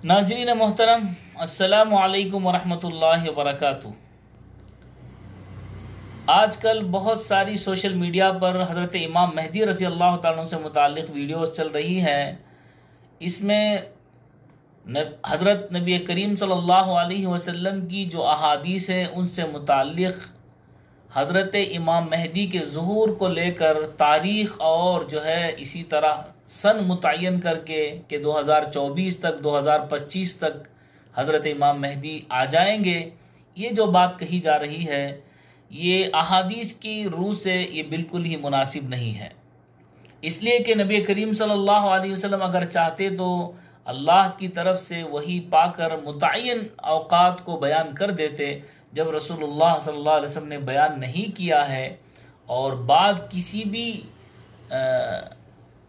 ناظرین محترم، السلام علیکم ورحمۃ اللہ وبرکاتہ۔ آج کل بہت ساری سوشل میڈیا پر حضرت امام مہدی رضی اللہ تعالیٰ عنہ سے متعلق ویڈیوز چل رہی ہیں۔ اس میں حضرت نبی کریم صلی اللہ علیہ وسلم کی جو احادیث ہیں ان سے متعلق حضرت امام مہدی کے ظہور کو لے کر تاریخ اور جو ہے اسی طرح سن متعین کر کے کہ 2024 تک 2025 تک حضرت امام مہدی آ جائیں گے، یہ جو بات کہی جا رہی ہے یہ احادیث کی روح سے یہ بالکل ہی مناسب نہیں ہے۔ اس لیے کہ نبی کریم صلی اللہ علیہ وسلم اگر چاہتے تو اللہ کی طرف سے وحی پا کر متعین اوقات کو بیان کر دیتے۔ جب رسول اللہ صلی اللہ علیہ وسلم نے بیان نہیں کیا ہے اور بعد کسی بھی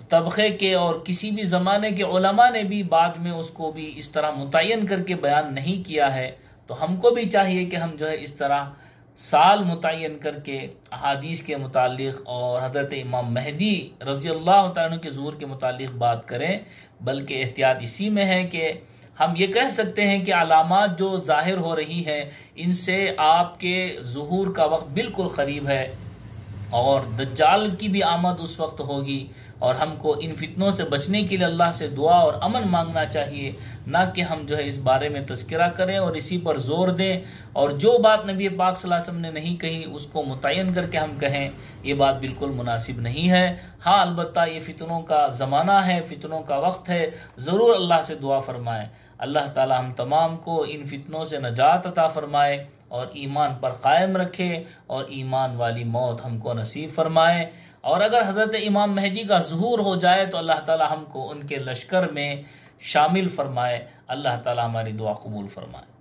طبقے کے اور کسی بھی زمانے کے علماء نے بھی بعد میں اس کو بھی اس طرح متعین کر کے بیان نہیں کیا ہے، تو ہم کو بھی چاہیے کہ ہم جو ہے اس طرح سال متعین کر کے احادیث کے متعلق اور حضرت امام مہدی رضی اللہ تعالیٰ عنہ کے ظہور کے متعلق بات کریں۔ بلکہ احتیاط اسی میں ہے کہ ہم یہ کہہ سکتے ہیں کہ علامات جو ظاہر ہو رہی ہیں ان سے آپ کے ظہور کا وقت بالکل قریب ہے، اور دجال کی بھی آمد اس وقت ہوگی، اور ہم کو ان فتنوں سے بچنے کے لیے اللہ سے دعا اور امن مانگنا چاہیے، نہ کہ ہم جو ہے اس بارے میں تذکرہ کریں اور اسی پر زور دیں، اور جو بات نبی پاک صلی اللہ علیہ وسلم نے نہیں کہی اس کو متعین کر کے ہم کہیں، یہ بات بالکل مناسب نہیں ہے۔ ہاں البتہ یہ فتنوں کا زمانہ ہے، فتنوں کا وقت ہے، ضرور اللہ سے دعا فرمائیں۔ اللہ تعالی ہم تمام کو ان فتنوں سے نجات عطا فرمائے اور ایمان پر قائم رکھے اور ایمان والی موت ہم کو نصیب فرمائے، اور اگر حضرت امام مہدی کا ظہور ہو جائے تو اللہ تعالی ہم کو ان کے لشکر میں شامل فرمائے۔ اللہ تعالی ہماری دعا قبول فرمائے۔